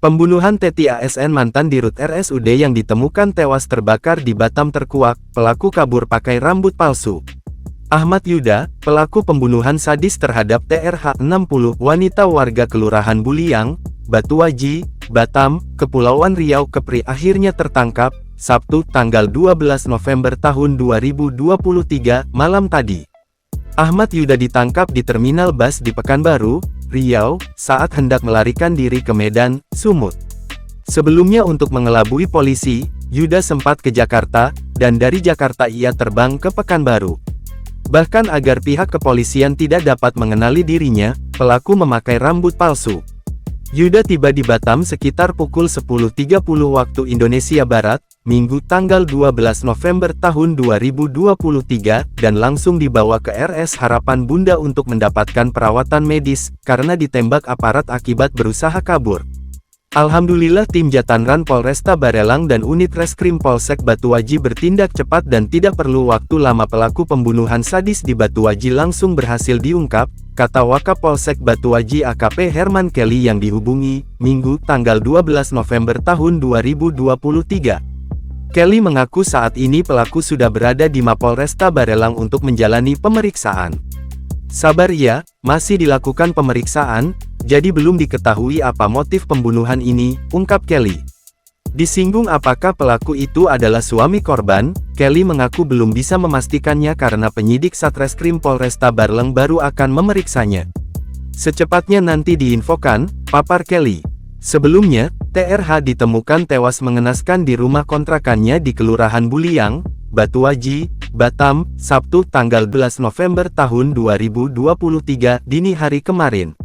Pembunuhan Teti ASN mantan dirut RSUD yang ditemukan tewas terbakar di Batam terkuak, pelaku kabur pakai rambut palsu. Ahmad Yuda, pelaku pembunuhan sadis terhadap TRH 60, wanita warga Kelurahan Buliang, Batuaji, Batam, Kepulauan Riau Kepri akhirnya tertangkap, Sabtu tanggal 12 November tahun 2023, malam tadi. Ahmad Yuda ditangkap di Terminal Bus di Pekanbaru, Riau, saat hendak melarikan diri ke Medan, Sumut. Sebelumnya untuk mengelabui polisi, Yuda sempat ke Jakarta, dan dari Jakarta ia terbang ke Pekanbaru. Bahkan agar pihak kepolisian tidak dapat mengenali dirinya, pelaku memakai rambut palsu. Yuda tiba di Batam sekitar pukul 10.30 waktu Indonesia Barat, Minggu tanggal 12 November tahun 2023, dan langsung dibawa ke RS Harapan Bunda untuk mendapatkan perawatan medis, karena ditembak aparat akibat berusaha kabur. Alhamdulillah tim Jatanran Polresta Barelang dan unit Reskrim Polsek Batuaji bertindak cepat dan tidak perlu waktu lama pelaku pembunuhan sadis di Batuaji langsung berhasil diungkap, kata Wakapolsek Batuaji AKP Herman Kelly yang dihubungi, Minggu tanggal 12 November tahun 2023. Kelly mengaku saat ini pelaku sudah berada di Mapolresta Barelang untuk menjalani pemeriksaan. Sabar ya, masih dilakukan pemeriksaan, jadi belum diketahui apa motif pembunuhan ini, ungkap Kelly. Disinggung apakah pelaku itu adalah suami korban, Kelly mengaku belum bisa memastikannya karena penyidik Satreskrim Polresta Barelang baru akan memeriksanya. Secepatnya nanti diinfokan, papar Kelly. Sebelumnya, TRH ditemukan tewas mengenaskan di rumah kontrakannya di Kelurahan Buliang, Batuaji, Batam, Sabtu tanggal 12 November tahun 2023, dini hari kemarin.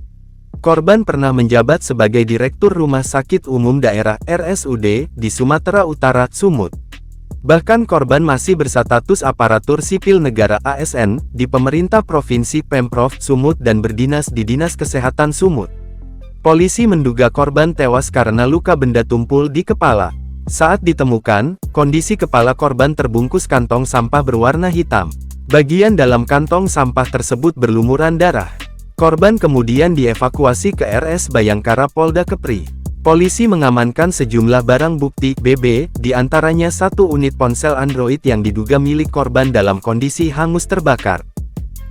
Korban pernah menjabat sebagai Direktur Rumah Sakit Umum Daerah RSUD di Sumatera Utara, Sumut. Bahkan korban masih berstatus aparatur sipil negara ASN di pemerintah Provinsi Pemprov Sumut dan berdinas di Dinas Kesehatan Sumut. Polisi menduga korban tewas karena luka benda tumpul di kepala. Saat ditemukan, kondisi kepala korban terbungkus kantong sampah berwarna hitam. Bagian dalam kantong sampah tersebut berlumuran darah. Korban kemudian dievakuasi ke RS Bayangkara Polda Kepri. Polisi mengamankan sejumlah barang bukti BB, diantaranya satu unit ponsel Android yang diduga milik korban dalam kondisi hangus terbakar.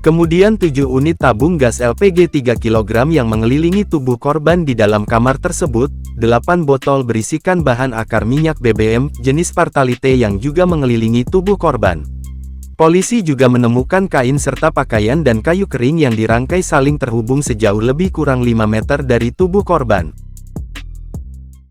Kemudian 7 unit tabung gas LPG 3 kg yang mengelilingi tubuh korban di dalam kamar tersebut, 8 botol berisikan bahan akar minyak BBM, jenis Partalite yang juga mengelilingi tubuh korban. Polisi juga menemukan kain serta pakaian dan kayu kering yang dirangkai saling terhubung sejauh lebih kurang 5 meter dari tubuh korban.